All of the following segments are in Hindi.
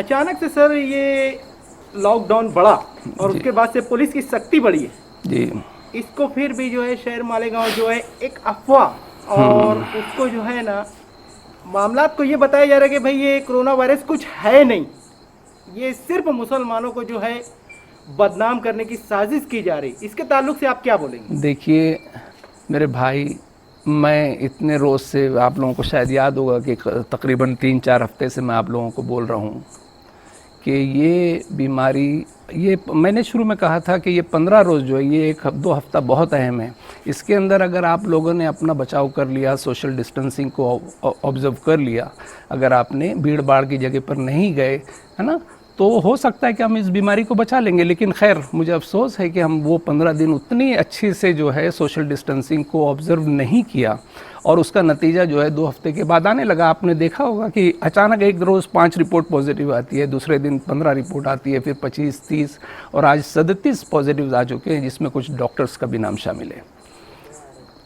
अचानक से सर ये लॉकडाउन बढ़ा और उसके बाद से पुलिस की सख्ती बढ़ी है जी। इसको फिर भी जो है शहर मालेगांव जो है एक अफवाह और उसको जो है ना मामला को ये बताया जा रहा है कि भाई ये कोरोना वायरस कुछ है नहीं, ये सिर्फ मुसलमानों को जो है बदनाम करने की साजिश की जा रही। इसके ताल्लुक से आप क्या बोलेंगे? देखिए मेरे भाई, मैं इतने रोज़ से, आप लोगों को शायद याद होगा कि तकरीबन 3-4 हफ्ते से मैं आप लोगों को बोल रहा हूँ कि ये बीमारी, ये मैंने शुरू में कहा था कि ये 15 रोज़ जो है, ये 1-2 हफ्ता बहुत अहम है। इसके अंदर अगर आप लोगों ने अपना बचाव कर लिया, सोशल डिस्टेंसिंग को ऑब्ज़र्व कर लिया, अगर आपने भीड़ भाड़ की जगह पर नहीं गए, है ना, तो हो सकता है कि हम इस बीमारी को बचा लेंगे। लेकिन खैर, मुझे अफसोस है कि हम वो 15 दिन उतनी अच्छी से जो है सोशल डिस्टेंसिंग को ऑब्ज़र्व नहीं किया और उसका नतीजा जो है 2 हफ्ते के बाद आने लगा। आपने देखा होगा कि अचानक एक रोज़ 5 रिपोर्ट पॉजिटिव आती है, दूसरे दिन 15 रिपोर्ट आती है, फिर 25-30 और आज 37 पॉजिटिव आ चुके हैं, जिसमें कुछ डॉक्टर्स का भी नाम शामिल है।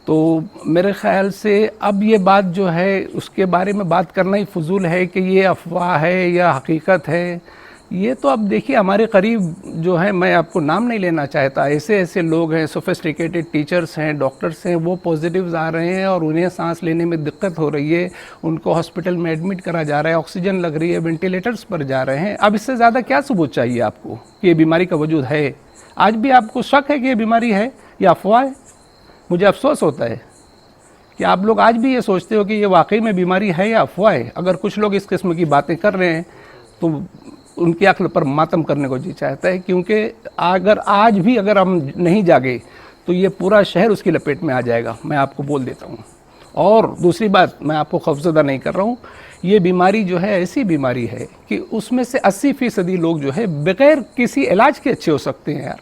तो मेरे ख़्याल से अब ये बात जो है उसके बारे में बात करना ही फजूल है कि ये अफवाह है या हकीकत है। ये तो अब देखिए हमारे करीब जो है, मैं आपको नाम नहीं लेना चाहता, ऐसे ऐसे लोग हैं, सोफिस्टिकेटेड टीचर्स हैं, डॉक्टर्स हैं, वो पॉजिटिव्स आ रहे हैं और उन्हें सांस लेने में दिक्कत हो रही है, उनको हॉस्पिटल में एडमिट करा जा रहा है, ऑक्सीजन लग रही है, वेंटिलेटर्स पर जा रहे हैं। अब इससे ज़्यादा क्या सबूत चाहिए आपको कि ये बीमारी का वजूद है? आज भी आपको शक है कि ये बीमारी है या अफवाह है? मुझे अफसोस होता है कि आप लोग आज भी ये सोचते हो कि ये वाकई में बीमारी है या अफवाह है। अगर कुछ लोग इस किस्म की बातें कर रहे हैं तो उनकी अक्ल पर मातम करने को जी चाहता है, क्योंकि अगर आज भी अगर हम नहीं जागे तो ये पूरा शहर उसकी लपेट में आ जाएगा, मैं आपको बोल देता हूँ। और दूसरी बात, मैं आपको खौफजदा नहीं कर रहा हूँ, ये बीमारी जो है ऐसी बीमारी है कि उसमें से 80% लोग जो है बग़ैर किसी इलाज के अच्छे हो सकते हैं यार,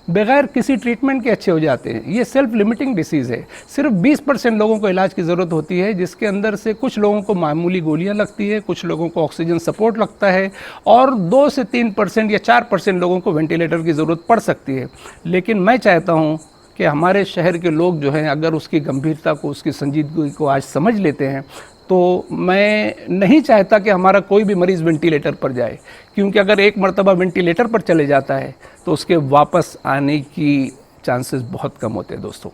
बग़ैर किसी ट्रीटमेंट के अच्छे हो जाते हैं। ये सेल्फ लिमिटिंग डिसीज़ है। सिर्फ 20% लोगों को इलाज की ज़रूरत होती है, जिसके अंदर से कुछ लोगों को मामूली गोलियां लगती है, कुछ लोगों को ऑक्सीजन सपोर्ट लगता है और 2 से 3% या 4% लोगों को वेंटिलेटर की ज़रूरत पड़ सकती है। लेकिन मैं चाहता हूँ कि हमारे शहर के लोग जो हैं, अगर उसकी गंभीरता को, उसकी संजीदगी को आज समझ लेते हैं, तो मैं नहीं चाहता कि हमारा कोई भी मरीज़ वेंटिलेटर पर जाए, क्योंकि अगर एक मरतबा वेंटिलेटर पर चले जाता है तो उसके वापस आने की चांसेस बहुत कम होते हैं। दोस्तों,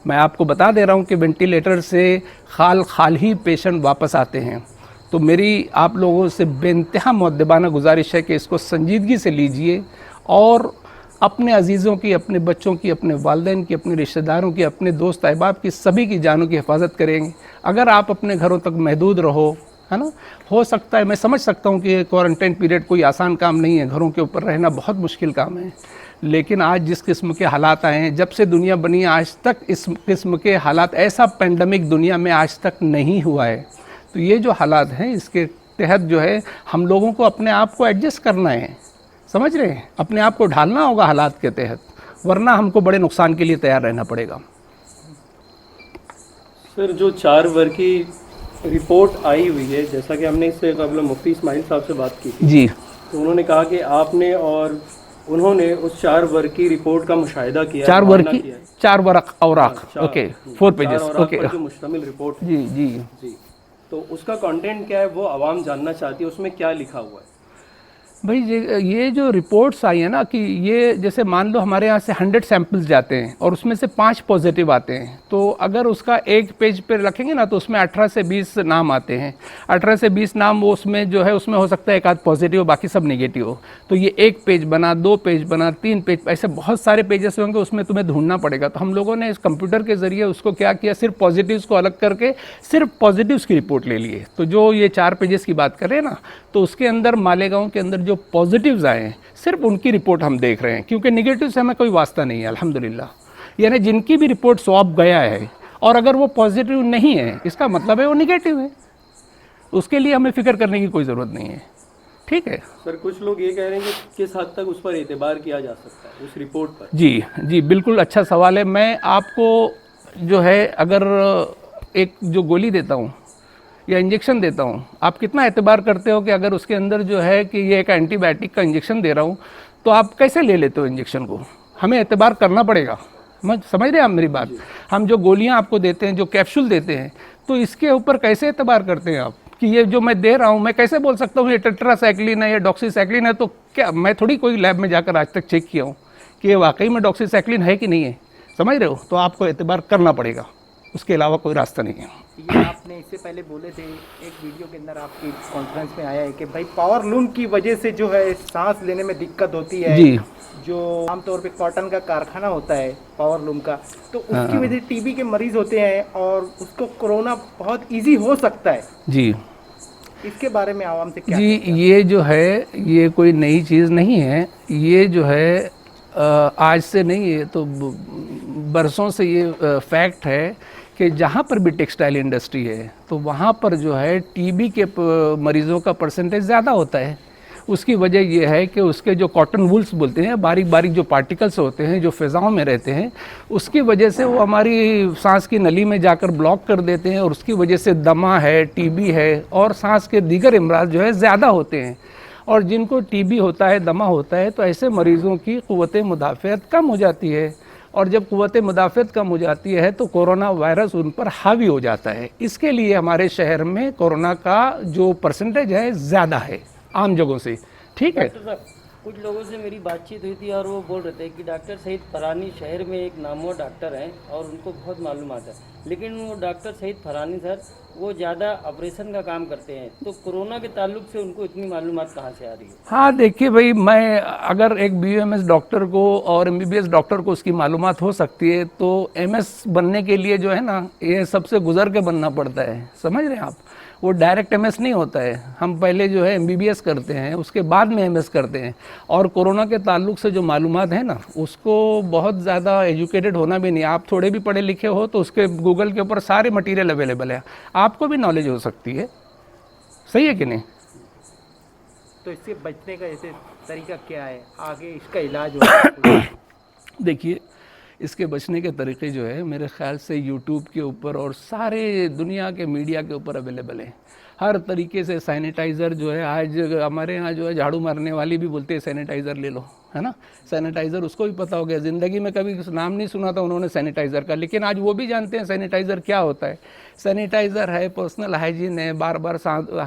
मैं आपको बता दे रहा हूँ कि वेंटिलेटर से खाल ही पेशेंट वापस आते हैं। तो मेरी आप लोगों से बेइंतहा मुअद्दबाना गुजारिश है कि इसको संजीदगी से लीजिए और अपने अजीज़ों की, अपने बच्चों की, अपने वालिदैन की, अपने रिश्तेदारों की, अपने दोस्त अहबाब की, सभी की जानों की हिफाजत करेंगे। अगर आप अपने घरों तक महदूद रहो, है ना, हो सकता है, मैं समझ सकता हूँ कि क्वारंटाइन पीरियड कोई आसान काम नहीं है, घरों के ऊपर रहना बहुत मुश्किल काम है, लेकिन आज जिस किस्म के हालात आए हैं, जब से दुनिया बनी आज तक इस किस्म के हालात, ऐसा पेंडेमिक दुनिया में आज तक नहीं हुआ है। तो ये जो हालात हैं, इसके तहत जो है हम लोगों को अपने आप को एडजस्ट करना है, समझ रहे हैं, अपने आप को ढालना होगा हालात के तहत, वरना हमको बड़े नुकसान के लिए तैयार रहना पड़ेगा। सर, जो 4 वर्ग की रिपोर्ट आई हुई है, जैसा कि हमने इससे कबल मुफ्ती इस्माइल साहब से बात की थी जी, तो उन्होंने कहा कि आपने और उन्होंने उस 4 वर्ग की रिपोर्ट का मुशाहिदा किया, 4 वर्ग की 4 वर्ग औराक, ओके, 4 पेजेस, ओके, जो मुश्तमिल रिपोर्ट है। जी जी जी, तो उसका कंटेंट क्या है वो आवाम जानना चाहती है, उसमें क्या लिखा हुआ है? भाई, ये जो रिपोर्ट्स आई है ना, कि ये जैसे मान लो हमारे यहाँ से 100 सैंपल्स जाते हैं और उसमें से 5 पॉजिटिव आते हैं, तो अगर उसका एक पेज पर रखेंगे ना तो उसमें 18 से 20 नाम आते हैं। 18 से 20 नाम वो उसमें जो है, उसमें हो सकता है एक आध पॉजिटिव हो, बाकी सब नेगेटिव हो। तो ये 1 पेज बना, 2 पेज बना, 3 पेज, ऐसे बहुत सारे पेजेस होंगे, उसमें तुम्हें ढूंढना पड़ेगा। तो हम लोगों ने इस कंप्यूटर के ज़रिए उसको क्या किया, सिर्फ पॉजिटिव्स को अलग करके सिर्फ पॉजिटिव्स की रिपोर्ट ले लिए। तो जो ये 4 पेजेस की बात करें ना, तो उसके अंदर मालेगांव के अंदर जो पॉजिटिव्स आए हैं, सिर्फ उनकी रिपोर्ट हम देख रहे हैं, क्योंकि नेगेटिव से हमें कोई वास्ता नहीं है अल्हम्दुलिल्लाह। यानी जिनकी भी रिपोर्ट स्वैब गया है और अगर वो पॉजिटिव नहीं है, इसका मतलब है वो नेगेटिव है, उसके लिए हमें फिक्र करने की कोई ज़रूरत नहीं है। ठीक है सर, कुछ लोग ये कह रहे हैं कि किस हद तक उस पर एतबार किया जा सकता है, उस रिपोर्ट पर? जी जी, बिल्कुल अच्छा सवाल है। मैं आपको जो है, अगर एक जो गोली देता हूँ या इंजेक्शन देता हूँ, आप कितना एतबार करते हो कि अगर उसके अंदर जो है कि ये एक एंटीबायोटिक का इंजेक्शन दे रहा हूँ, तो आप कैसे ले लेते हो इंजेक्शन को? हमें एतबार करना पड़ेगा। समझ रहे हैं आप मेरी बात? हम जो गोलियाँ आपको देते हैं, जो कैप्सूल देते हैं, तो इसके ऊपर कैसे एतबार करते हैं आप कि ये जो मैं दे रहा हूँ, मैं कैसे बोल सकता हूँ ये टेट्रासाइक्लिन है या डॉक्सीसाइक्लिन है? तो क्या मैं थोड़ी कोई लैब में जाकर आज तक चेक किया हूँ कि ये वाकई में डॉक्सीसाइक्लिन है कि नहीं है, समझ रहे हो? तो आपको एतबार करना पड़ेगा, उसके अलावा कोई रास्ता नहीं है। ये आपने इससे पहले बोले थे एक वीडियो के अंदर, आपकी कॉन्फ्रेंस में आया है कि भाई पावर लूम की वजह से जो है सांस लेने में दिक्कत होती है जी। जो आमतौर पे कॉटन का कारखाना होता है पावर लूम का, तो उसकी वजह से टीबी के मरीज होते हैं और उसको कोरोना बहुत इजी हो सकता है। जी इसके बारे में आवाम से क्या जी, कहते हैं? ये जो है ये कोई नई चीज़ नहीं है, ये जो है आज से नहीं है, तो बरसों से ये फैक्ट है कि जहाँ पर भी टेक्सटाइल इंडस्ट्री है तो वहाँ पर जो है टीबी के मरीज़ों का परसेंटेज ज़्यादा होता है। उसकी वजह यह है कि उसके जो कॉटन वूल्स बोलते हैं, बारीक बारीक जो पार्टिकल्स होते हैं जो फ़िज़ाओं में रहते हैं, उसकी वजह से वो हमारी सांस की नली में जाकर ब्लॉक कर देते हैं और उसकी वजह से दमा है, टीबी है और सांस के दीगर अमराज जो है ज़्यादा होते हैं। और जिनको टीबी होता है, दमा होता है, तो ऐसे मरीज़ों की क़ुव्वत मुदाफ़अत कम हो जाती है और जब क़ुव्वत मुदाफ़अत कम हो जाती है तो कोरोना वायरस उन पर हावी हो जाता है। इसके लिए हमारे शहर में कोरोना का जो परसेंटेज है ज़्यादा है आम जगहों से, ठीक है। डॉक्टर साहब, कुछ लोगों से मेरी बातचीत हुई थी और वो बोल रहे थे कि डॉक्टर सईद फरहानी शहर में एक नामवर डॉक्टर हैं और उनको बहुत मालूमात है, लेकिन वो डॉक्टर सईद फरहानी सर वो ज़्यादा ऑपरेशन का काम करते हैं, तो कोरोना के ताल्लुक से उनको इतनी मालूमात कहाँ से आ रही है? हाँ देखिए भाई, मैं अगर एक BUMS डॉक्टर को और MBBS डॉक्टर को उसकी मालूमात हो सकती है तो MS बनने के लिए जो है ना, ये सबसे गुजर के बनना पड़ता है, समझ रहे हैं आप? वो डायरेक्ट MS नहीं होता है। हम पहले जो है MBBS करते हैं, उसके बाद में MS करते हैं। और कोरोना के ताल्लुक से जो मालूमात है ना, उसको बहुत ज़्यादा एजुकेटेड होना भी नहीं। आप थोड़े भी पढ़े लिखे हो तो उसके गूगल के ऊपर सारे मटेरियल अवेलेबल है, आपको भी नॉलेज हो सकती है, सही है कि नहीं? तो इससे बचने का ऐसे तरीका क्या है, आगे इसका इलाज होगा? देखिए, इसके बचने के तरीके जो है मेरे ख़्याल से यूट्यूब के ऊपर और सारे दुनिया के मीडिया के ऊपर अवेलेबल है। हर तरीके से सैनिटाइज़र जो है, आज हमारे यहाँ जो है झाड़ू मारने वाली भी बोलते हैं सैनिटाइज़र ले लो, है ना? सैनिटाइज़र उसको भी पता हो गया, ज़िंदगी में कभी नाम नहीं सुना था उन्होंने सैनिटाइज़र का, लेकिन आज वो भी जानते हैं सैनिटाइज़र क्या होता है। सैनिटाइज़र है, पर्सनल हाइजीन है, बार बार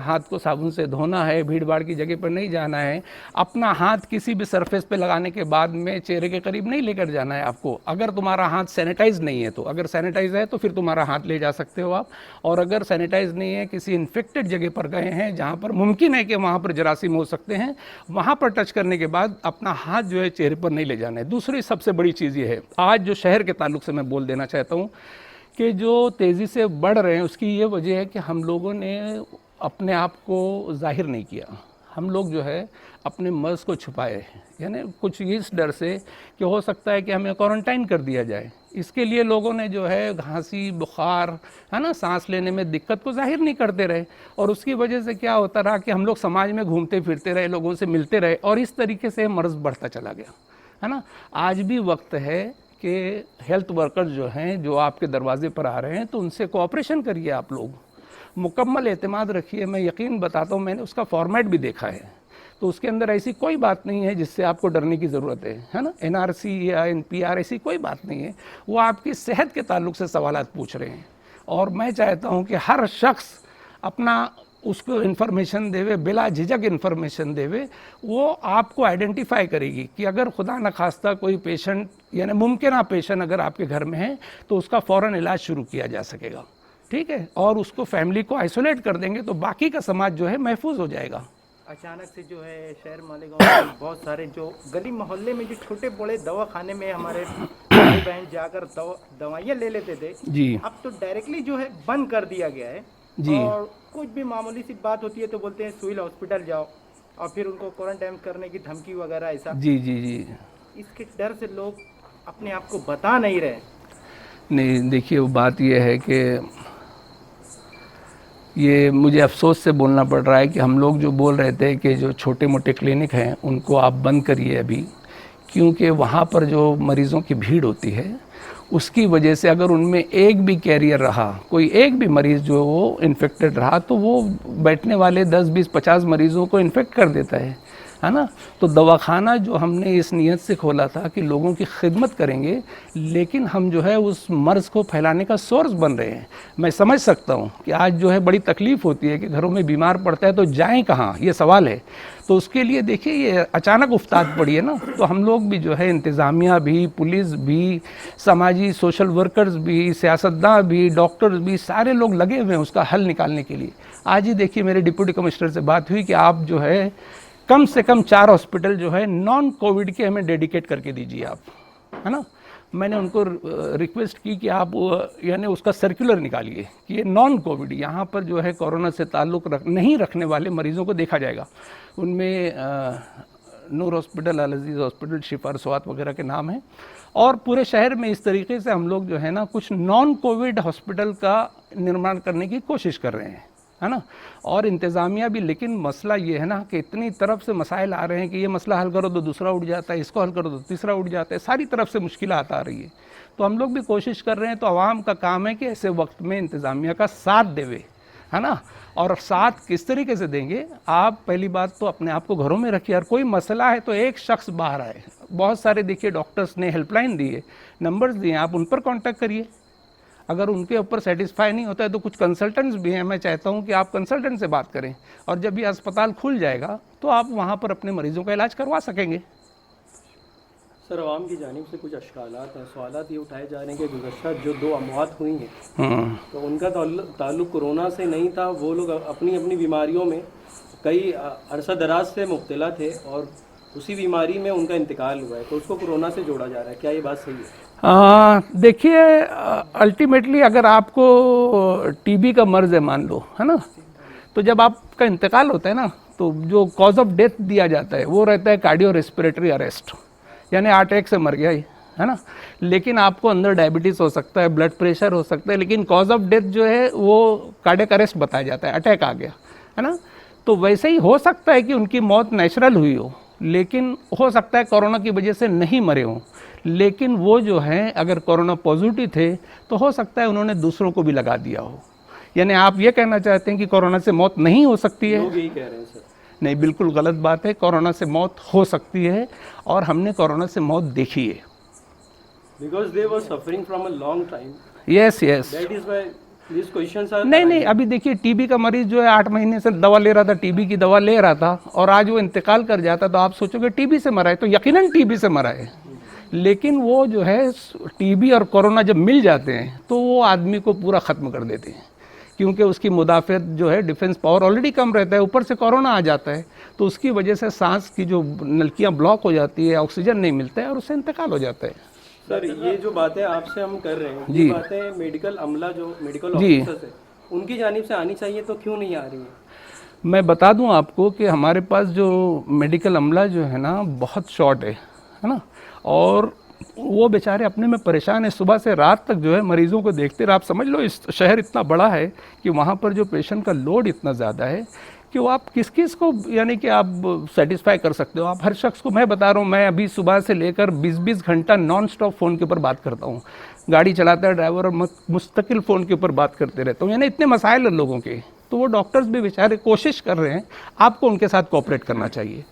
हाथ को साबुन से धोना है, भीड़ भाड़ की जगह पर नहीं जाना है, अपना हाथ किसी भी सरफेस पे लगाने के बाद में चेहरे के करीब नहीं लेकर जाना है आपको। अगर तुम्हारा हाथ सैनिटाइज नहीं है तो, अगर सैनिटाइज है तो फिर तुम्हारा हाथ ले जा सकते हो आप, और अगर सैनिटाइज नहीं है, किसी इन्फेक्टेड जगह पर गए हैं जहाँ पर मुमकिन है कि वहाँ पर जरासीम हो सकते हैं, वहाँ पर टच करने के बाद अपना हाथ जो है चेहरे पर नहीं ले जाना है। दूसरी सबसे बड़ी चीज़ ये है, आज जो शहर के ताल्लुक से मैं बोल देना चाहता हूँ कि जो तेज़ी से बढ़ रहे हैं उसकी ये वजह है कि हम लोगों ने अपने आप को जाहिर नहीं किया। हम लोग जो है अपने मर्ज़ को छुपाए, यानी कुछ इस डर से कि हो सकता है कि हमें क्वारंटाइन कर दिया जाए। इसके लिए लोगों ने जो है खांसी, बुखार, है ना, सांस लेने में दिक्कत को जाहिर नहीं करते रहे, और उसकी वजह से क्या होता रहा कि हम लोग समाज में घूमते फिरते रहे, लोगों से मिलते रहे, और इस तरीके से मर्ज़ बढ़ता चला गया, है ना। आज भी वक्त है कि हेल्थ वर्कर्स जो हैं, जो आपके दरवाजे पर आ रहे हैं, तो उनसे कोऑपरेशन करिए, आप लोग मुकम्मल एतमाद रखिए। मैं यकीन बताता हूँ, मैंने उसका फॉर्मेट भी देखा है, तो उसके अंदर ऐसी कोई बात नहीं है जिससे आपको डरने की ज़रूरत है ना। NRC या NPR ऐसी कोई बात नहीं है, वो आपकी सेहत के ताल्लुक से सवालात पूछ रहे हैं। और मैं चाहता हूँ कि हर शख्स अपना उसको इन्फॉर्मेशन देवे, बिला झिझक इन्फॉर्मेशन देवे। वो आपको आइडेंटिफाई करेगी कि अगर खुदा न खास्ता कोई पेशेंट, यानी मुमकिन पेशेंट अगर आपके घर में है, तो उसका फ़ौरन इलाज शुरू किया जा सकेगा, ठीक है। और उसको फैमिली को आइसोलेट कर देंगे तो बाकी का समाज जो है महफूज हो जाएगा। अचानक से जो है शहर मालेगांव में बहुत सारे जो गली मोहल्ले में जो छोटे बड़े दवाखाने में हमारे भाई बहन जाकर दवाइयाँ ले लेते थे जी, अब तो डायरेक्टली जो है बंद कर दिया गया है जी। और कुछ भी मामूली सी बात होती है तो बोलते हैं सिविल हॉस्पिटल जाओ, और फिर उनको क्वारंटाइन करने की धमकी वगैरह ऐसा। जी जी जी। इसके डर से लोग अपने आप को बता नहीं रहे। नहीं, देखिए वो बात ये है कि ये मुझे अफसोस से बोलना पड़ रहा है कि हम लोग जो बोल रहे थे कि जो छोटे मोटे क्लिनिक हैं उनको आप बंद करिए अभी, क्योंकि वहाँ पर जो मरीज़ों की भीड़ होती है उसकी वजह से अगर उनमें एक भी कैरियर रहा, कोई एक भी मरीज़ जो वो इन्फेक्टेड रहा, तो वो बैठने वाले 10, 20, 50 मरीज़ों को इन्फेक्ट कर देता है है ना। तो दवाखाना जो हमने इस नीयत से खोला था कि लोगों की खिदमत करेंगे, लेकिन हम जो है उस मर्ज़ को फैलाने का सोर्स बन रहे हैं। मैं समझ सकता हूँ कि आज जो है बड़ी तकलीफ़ होती है कि घरों में बीमार पड़ता है तो जाएं कहाँ, ये सवाल है। तो उसके लिए देखिए ये अचानक उफ्ताद पड़ी है ना, तो हम लोग भी जो है इंतज़ामिया भी, पुलिस भी, समाजी सोशल वर्कर्स भी, सियासतदान भी, डॉक्टर्स भी, सारे लोग लगे हुए हैं उसका हल निकालने के लिए। आज ही देखिए मेरे डिप्टी कमिश्नर से बात हुई कि आप जो है कम से कम 4 हॉस्पिटल जो है नॉन कोविड के हमें डेडिकेट करके दीजिए आप, है ना। मैंने उनको रिक्वेस्ट की कि आप यानी उसका सर्कुलर निकालिए कि ये नॉन कोविड, यहाँ पर जो है कोरोना से ताल्लुक़ नहीं रखने वाले मरीज़ों को देखा जाएगा। उनमें नूर हॉस्पिटल, अल अज़ीज़ हॉस्पिटल, शिफा रसवात वगैरह के नाम हैं। और पूरे शहर में इस तरीके से हम लोग जो है ना कुछ नॉन कोविड हॉस्पिटल का निर्माण करने की कोशिश कर रहे हैं, है ना। और इंतज़ामिया भी, लेकिन मसला ये है ना कि इतनी तरफ से मसाइल आ रहे हैं कि ये मसला हल करो तो दूसरा उठ जाता है, इसको हल करो तो तीसरा उठ जाता है, सारी तरफ से मुश्किलात आ रही है। तो हम लोग भी कोशिश कर रहे हैं। तो आवाम का काम है कि ऐसे वक्त में इंतज़ामिया का साथ देवे, है ना। और साथ किस तरीके से देंगे, आप पहली बात तो अपने आप को घरों में रखिए। और कोई मसला है तो एक शख्स बाहर आए। बहुत सारे देखिए डॉक्टर्स ने हेल्पलाइन दी है, नंबर्स दिए, आप उन पर कॉन्टैक्ट करिए। अगर उनके ऊपर सेटिस्फाई नहीं होता है तो कुछ कंसल्टेंट्स भी हैं, मैं चाहता हूं कि आप कंसल्टेंट से बात करें, और जब भी अस्पताल खुल जाएगा तो आप वहां पर अपने मरीजों का इलाज करवा सकेंगे। सर, अवाम की जानिब से कुछ अशकालात हैं, सवालात ये उठाए जा रहे हैं कि गुज़श्ता जो 2 अमवात हुई हैं तो उनका ताल्लुक़ कोरोना से नहीं था। वो लोग अपनी अपनी बीमारियों में कई अरसा दराज से मुब्तला थे और उसी बीमारी में उनका इंतकाल हुआ है, तो उसको कोरोना से जोड़ा जा रहा है। क्या ये बात सही है? देखिए अल्टीमेटली अगर आपको टीबी का मर्ज़ है मान लो, है ना, तो जब आपका इंतकाल होता है ना तो जो कॉज ऑफ डेथ दिया जाता है वो रहता है कार्डियो रेस्पिरेटरी अरेस्ट, यानी अटैक से मर गया, है ना। लेकिन आपको अंदर डायबिटीज़ हो सकता है, ब्लड प्रेशर हो सकता है, लेकिन कॉज ऑफ डेथ जो है वो कार्डियक अरेस्ट बताया जाता है, अटैक आ गया, है ना। तो वैसे ही हो सकता है कि उनकी मौत नेचुरल हुई हो, लेकिन हो सकता है कोरोना की वजह से नहीं मरे हों। लेकिन वो जो हैं अगर कोरोना पॉजिटिव थे तो हो सकता है उन्होंने दूसरों को भी लगा दिया हो। यानी आप ये कहना चाहते हैं कि कोरोना से मौत नहीं हो सकती है? लोग यही कह रहे हैं सर। नहीं, बिल्कुल गलत बात है। कोरोना से मौत हो सकती है और हमने कोरोना से मौत देखी है। Because they were suffering from a long time. Yes yes, that is why this questions are. नहीं, अभी देखिए टीबी का मरीज जो है 8 महीने से दवा ले रहा था, टीबी की दवा ले रहा था, और आज वो इंतकाल कर जाता तो आप सोचोगे टीबी से मरा है, तो यकीनन टीबी से मरा है। लेकिन वो जो है टीबी और कोरोना जब मिल जाते हैं तो वो आदमी को पूरा ख़त्म कर देते हैं, क्योंकि उसकी मुदाफ़त जो है डिफेंस पावर ऑलरेडी कम रहता है, ऊपर से कोरोना आ जाता है तो उसकी वजह से सांस की जो नलकियां ब्लॉक हो जाती है, ऑक्सीजन नहीं मिलता है और उससे इंतकाल हो जाता है। सर, ये जो बातें आपसे हम कर रहे हैं, जी, ये बातें मेडिकल अमला जो मेडिकल ऑफिसर्स है उनकी जानिब से आनी चाहिए, तो क्यों नहीं आ रही है? मैं बता दूं आपको कि हमारे पास जो मेडिकल अमला जो है ना बहुत शॉर्ट है ना, और वो बेचारे अपने में परेशान है। सुबह से रात तक जो है मरीज़ों को देखते रहे। आप समझ लो इस शहर इतना बड़ा है कि वहाँ पर जो पेशेंट का लोड इतना ज़्यादा है कि वो आप किस किस को यानी कि आप सेटिस्फाई कर सकते हो। आप हर शख्स को, मैं बता रहा हूँ, मैं अभी सुबह से लेकर 20-20 घंटा नॉन स्टॉप फ़ोन के ऊपर बात करता हूँ। गाड़ी चलाता है ड्राइवर और मुस्तकिल फ़ोन के ऊपर बात करते रहता हूँ। यानी इतने मसाइल हैं लोगों के, तो वो डॉक्टर्स भी बेचारे कोशिश कर रहे हैं। आपको उनके साथ कोऑपरेट करना चाहिए।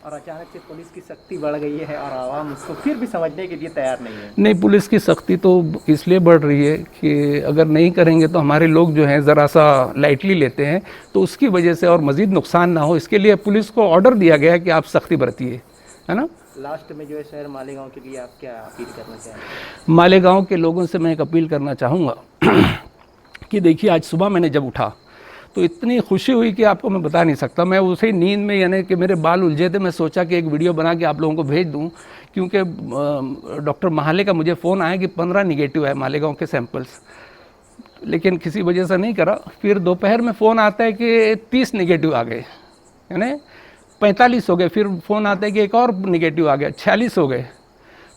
और अचानक से पुलिस की सख्ती बढ़ गई है और आवाम उसको फिर भी समझने के लिए तैयार नहीं है। नहीं, पुलिस की सख्ती तो इसलिए बढ़ रही है कि अगर नहीं करेंगे तो हमारे लोग जो हैं ज़रा सा लाइटली लेते हैं, तो उसकी वजह से और मज़ीद नुकसान ना हो, इसके लिए पुलिस को ऑर्डर दिया गया है कि आप सख्ती बरतिए, है ना। लास्ट में जो है शहर मालेगांव के लिए आप क्या अपील करना चाहेंगे? मालेगांव के लोगों से मैं एक अपील करना चाहूँगा कि देखिए आज सुबह मैंने जब उठा तो इतनी खुशी हुई कि आपको मैं बता नहीं सकता। मैं उसी नींद में, यानी कि मेरे बाल उलझे थे, मैं सोचा कि एक वीडियो बना के आप लोगों को भेज दूं, क्योंकि डॉक्टर महाले का मुझे फ़ोन आया कि 15 निगेटिव है मालेगांव के सैंपल्स, लेकिन किसी वजह से नहीं करा। फिर दोपहर में फ़ोन आता है कि 30 निगेटिव आ गए, यानी 45 हो गए। फिर फ़ोन आता है कि एक और निगेटिव आ गया, 46 हो गए।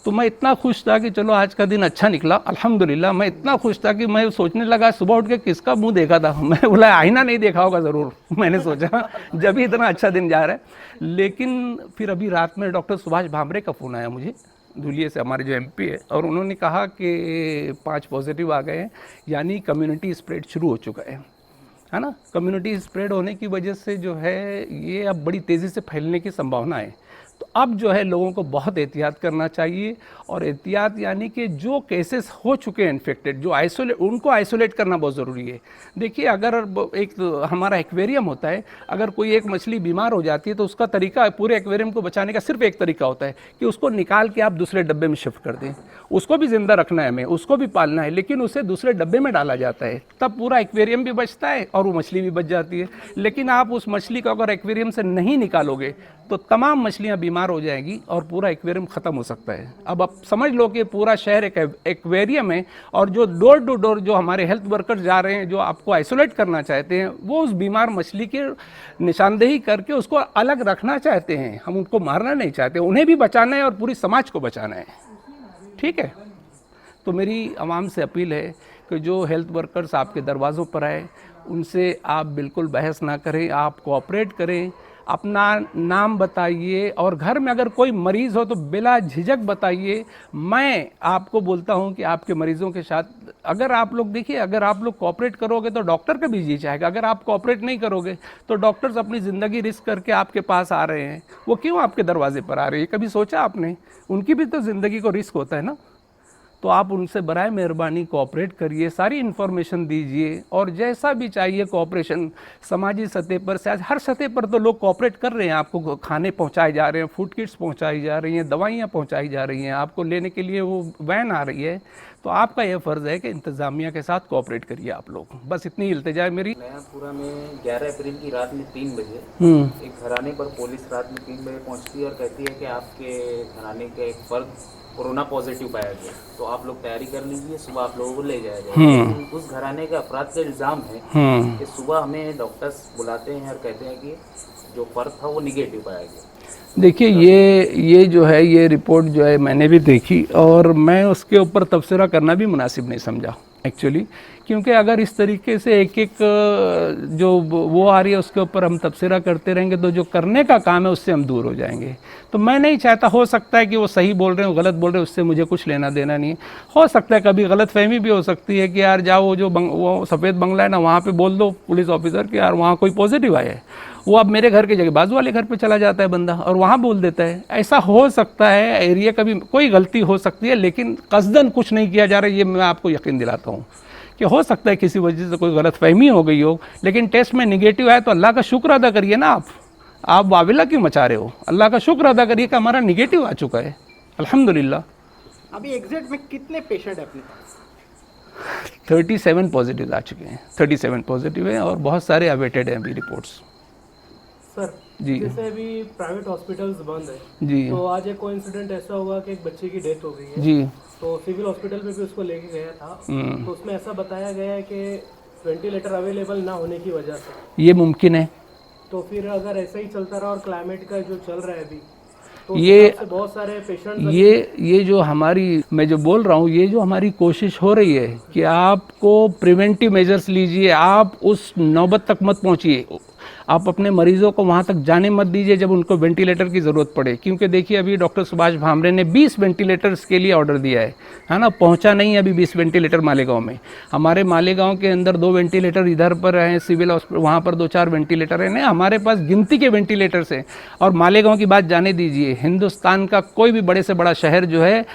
तो मैं इतना खुश था कि चलो आज का दिन अच्छा निकला, अल्हम्दुलिल्लाह। मैं इतना खुश था कि मैं सोचने लगा सुबह उठ के किसका मुंह देखा था। मैं बोला आईना नहीं देखा होगा ज़रूर, मैंने सोचा जब ही इतना अच्छा दिन जा रहा है। लेकिन फिर अभी रात में डॉक्टर सुभाष भामरे का फ़ोन आया मुझे धुलिये से, हमारे जो MP है, और उन्होंने कहा कि 5 पॉजिटिव आ गए हैं, यानी कम्युनिटी स्प्रेड शुरू हो चुका है है ना। कम्युनिटी स्प्रेड होने की वजह से जो है ये अब बड़ी तेज़ी से फैलने की संभावना है। तो अब जो है लोगों को बहुत एहतियात करना चाहिए, और एहतियात यानी कि जो केसेस हो चुके हैं इन्फेक्टेड, जो उनको आइसोलेट करना बहुत ज़रूरी है। देखिए अगर एक हमारा एक्वेरियम होता है, अगर कोई एक मछली बीमार हो जाती है तो उसका तरीका, पूरे एक्वेरियम को बचाने का सिर्फ एक तरीका होता है कि उसको निकाल के आप दूसरे डब्बे में शिफ्ट कर दें। उसको भी ज़िंदा रखना है हमें, उसको भी पालना है, लेकिन उसे दूसरे डब्बे में डाला जाता है, तब पूरा एक्वेरियम भी बचता है और वो मछली भी बच जाती है। लेकिन आप उस मछली को अगर एक्वेरियम से नहीं निकालोगे तो तमाम मछलियां बीमार हो जाएंगी और पूरा एक्वेरियम ख़त्म हो सकता है। अब आप समझ लो कि पूरा शहर एक एक्वेरियम है, और जो डोर टू डोर जो हमारे हेल्थ वर्कर्स जा रहे हैं, जो आपको आइसोलेट करना चाहते हैं, वो उस बीमार मछली की निशानदेही करके उसको अलग रखना चाहते हैं। हम उनको मारना नहीं चाहते, उन्हें भी बचाना है और पूरी समाज को बचाना है। ठीक है, तो मेरी आवाम से अपील है कि जो हेल्थ वर्कर्स आपके दरवाज़ों पर आए उनसे आप बिल्कुल बहस ना करें, आप कोऑपरेट करें, अपना नाम बताइए, और घर में अगर कोई मरीज़ हो तो बिला झिझक बताइए। मैं आपको बोलता हूं कि आपके मरीज़ों के साथ अगर आप लोग देखिए, अगर आप लोग कोऑपरेट करोगे तो डॉक्टर का भी जी चाहेगा। अगर आप कोऑपरेट नहीं करोगे तो डॉक्टर्स अपनी ज़िंदगी रिस्क करके आपके पास आ रहे हैं, वो क्यों आपके दरवाजे पर आ रहे हैं? कभी सोचा आपने? उनकी भी तो ज़िंदगी को रिस्क होता है ना। तो आप उनसे बराए मेहरबानी कोऑपरेट करिए, सारी इन्फॉर्मेशन दीजिए, और जैसा भी चाहिए कोऑपरेशन समाजी सतह पर से, आज हर सतह पर तो लोग कोऑपरेट कर रहे हैं। आपको खाने पहुंचाए जा रहे हैं, फूड किट्स पहुंचाई जा रही हैं, दवाइयां पहुंचाई जा रही हैं, आपको लेने के लिए वो वैन आ रही है। तो आपका यह फ़र्ज़ है कि इंतज़ामिया के साथ कोऑपरेट करिए आप लोग। बस इतनी इल्तिजा है मेरी। नयापुरा में 11 अप्रैल की रात में 3 बजे एक घराने पर पुलिस रात में 3 बजे पहुंचती है और कहती है कि आपके घराने का एक फर्द कोरोना पॉजिटिव पाया गया, तो आप लोग तैयारी कर लीजिए, सुबह आप लोगों को ले जाया जाएगा। उस घराने का अपराध का इल्ज़ाम है कि सुबह हमें डॉक्टर्स बुलाते हैं और कहते हैं कि जो फर्द था वो निगेटिव पाया गया। देखिए ये जो है, ये रिपोर्ट जो है मैंने भी देखी, और मैं उसके ऊपर तबसरा करना भी मुनासिब नहीं समझा एक्चुअली, क्योंकि अगर इस तरीके से एक एक जो वो आ रही है उसके ऊपर हम तबसरा करते रहेंगे तो जो करने का काम है उससे हम दूर हो जाएंगे। तो मैं नहीं चाहता, हो सकता है कि वो सही बोल रहे हो, गलत बोल रहे हो, उससे मुझे कुछ लेना देना नहीं है। हो सकता है कभी गलत फहमी भी हो सकती है कि यार जाओ वो सफ़ेद बंगला है ना, वहाँ पे बोल दो पुलिस ऑफिसर कि यार वहाँ कोई पॉजिटिव आया है। वो अब मेरे घर की जगह बाजू वाले घर पे चला जाता है बंदा और वहाँ बोल देता है। ऐसा हो सकता है, एरिया का भी कोई गलती हो सकती है, लेकिन कस्दन कुछ नहीं किया जा रहा है, ये मैं आपको यकीन दिलाता हूँ कि हो सकता है किसी वजह से कोई गलत फहमी हो गई हो, लेकिन टेस्ट में निगेटिव आया तो अल्लाह का शुक्र अदा करिए ना। आप वाविला क्यों मचा रहे हो? अल्लाह का शुक्र अदा करिए कि हमारा निगेटिव आ चुका है, अल्हम्दुलिल्लाह। अभी एग्जैक्ट में कितने पेशेंट है अपने पास? 37 पॉजिटिव आ चुके हैं, 37 पॉजिटिव है, और बहुत सारे अवेटेड हैं अभी रिपोर्ट्स। सर जी जैसे अभी प्राइवेट हॉस्पिटल्स बंद है, जी तो आज एक कोइंसिडेंट ऐसा हुआ कि एक बच्चे की डेथ हो गई है, जी तो सिविल हॉस्पिटल में भी उसको लेके गया था, तो उसमें ऐसा बताया गया है कि वेंटिलेटर अवेलेबल ना होने की वजह से। ये मुमकिन है। तो फिर अगर ऐसा ही चलता रहा और क्लाइमेट का जो चल रहा है अभी, तो ये उससे बहुत सारे पेशेंट ये जो हमारी, मैं जो बोल रहा हूँ, ये जो हमारी कोशिश हो रही है कि आपको प्रिवेंटिव मेजर्स लीजिए, आप उस नौबत तक मत पहुँचिए, आप अपने मरीज़ों को वहाँ तक जाने मत दीजिए जब उनको वेंटिलेटर की ज़रूरत पड़े। क्योंकि देखिए अभी डॉक्टर सुभाष भामरे ने 20 वेंटिलेटर्स के लिए ऑर्डर दिया है ना, पहुँचा नहीं है अभी 20 वेंटिलेटर मालेगांव में। हमारे मालेगांव के अंदर 2 वेंटिलेटर इधर पर हैं, सिविल हॉस्पिटल वहाँ पर 2-4 वेंटिलेटर हैं ना, हमारे पास गिनती के वेंटिलेटर्स हैं। और मालेगांव की बात जाने दीजिए, हिंदुस्तान का कोई भी बड़े से बड़ा शहर जो है,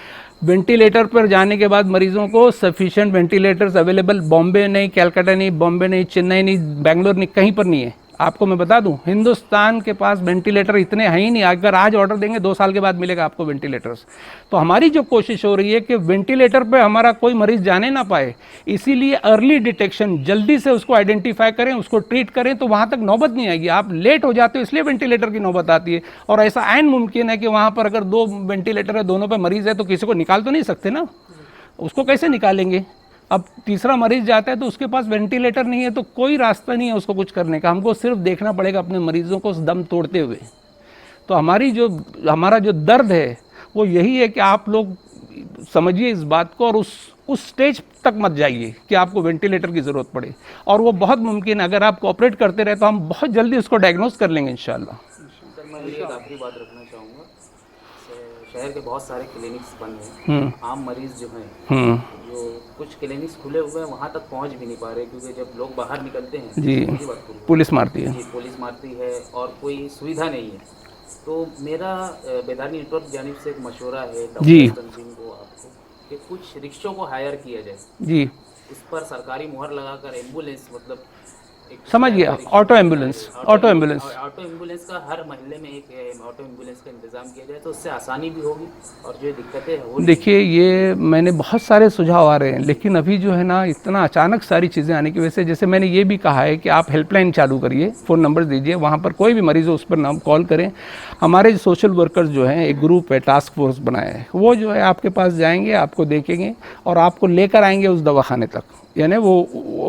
वेंटिलेटर पर जाने के बाद मरीजों को सफिशिएंट वेंटिलेटर्स अवेलेबल, बॉम्बे नहीं, कलकत्ता नहीं, बॉम्बे नहीं, चेन्नई नहीं, बेंगलोर नहीं, कहीं पर नहीं है। आपको मैं बता दूं, हिंदुस्तान के पास वेंटिलेटर इतने हैं ही नहीं। अगर आज ऑर्डर देंगे 2 साल के बाद मिलेगा आपको वेंटिलेटर्स। तो हमारी जो कोशिश हो रही है कि वेंटिलेटर पे हमारा कोई मरीज जाने ना पाए, इसीलिए अर्ली डिटेक्शन, जल्दी से उसको आइडेंटिफाई करें, उसको ट्रीट करें, तो वहाँ तक नौबत नहीं आएगी। आप लेट हो जाते हो इसलिए वेंटिलेटर की नौबत आती है। और ऐसा ऐन मुमकिन है कि वहाँ पर अगर 2 वेंटिलेटर है, दोनों पर मरीज़ है, तो किसी को निकाल तो नहीं सकते ना, उसको कैसे निकालेंगे? अब तीसरा मरीज जाता है तो उसके पास वेंटिलेटर नहीं है, तो कोई रास्ता नहीं है उसको कुछ करने का। हमको सिर्फ देखना पड़ेगा अपने मरीजों को दम तोड़ते हुए। तो हमारा जो दर्द है वो यही है कि आप लोग समझिए इस बात को, और उस स्टेज तक मत जाइए कि आपको वेंटिलेटर की ज़रूरत पड़े। और वो बहुत मुमकिन है, अगर आप कोऑपरेट करते रहे तो हम बहुत जल्दी उसको डायग्नोस कर लेंगे इंशाल्लाह। सर मैं एक आखिरी बात रखना चाहूँगा। शहर के बहुत सारे क्लिनिक्स बंद हैं, आम मरीज जो हैं जो कुछ क्लिनिक्स खुले हुए हैं वहाँ तक पहुँच भी नहीं पा रहे, क्योंकि जब लोग बाहर निकलते हैं जी उनकी बात करूँ, पुलिस मारती है। जी पुलिस मारती है और कोई सुविधा नहीं है। तो मेरा बेदारी नेटवर्क जानिब से एक मशवरा है जी। डॉक्टर तंजीम को आपको कि कुछ रिक्शों को हायर किया जाए, जी उस पर सरकारी मुहर लगाकर एम्बुलेंस मतलब एक समझ गया, auto ambulance, auto ambulance. Auto ambulance का हर मोहल्ले में एक ऑटो एम्बुलेंस का इंतजाम किया जाए तो उससे आसानी भी होगी और जो दिक्कतें हैं वो देखिए ये मैंने बहुत सारे सुझाव आ रहे हैं, लेकिन अभी जो है ना इतना अचानक सारी चीज़ें आने की वजह से, जैसे मैंने ये भी कहा है कि आप हेल्पलाइन चालू करिए, फ़ोन नंबर दीजिए, वहाँ पर कोई भी मरीज़ हो उस पर नाम कॉल करें। हमारे जो सोशल वर्कर्स जो हैं एक ग्रुप है, टास्क फोर्स बनाया है, वो जो है आपके पास जाएंगे, आपको देखेंगे और आपको लेकर आएंगे उस दवाखाने तक, यानी वो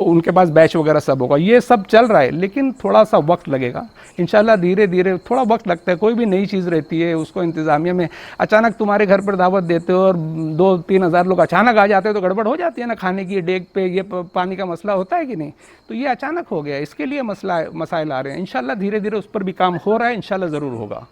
उनके पास बैच वगैरह सब होगा। ये सब चल रहा है लेकिन थोड़ा सा वक्त लगेगा इंशाल्लाह, धीरे धीरे थोड़ा वक्त लगता है। कोई भी नई चीज़ रहती है उसको इंतज़ामिया में, अचानक तुम्हारे घर पर दावत देते हो और 2-3 हज़ार लोग अचानक आ जाते हैं तो गड़बड़ हो जाती है ना, खाने की डेग पे ये पानी का मसला होता है कि नहीं। तो ये अचानक हो गया, इसके लिए मसाइल आ रहे हैं। इंशाल्लाह धीरे धीरे उस पर भी काम हो रहा है, इंशाल्लाह ज़रूर होगा।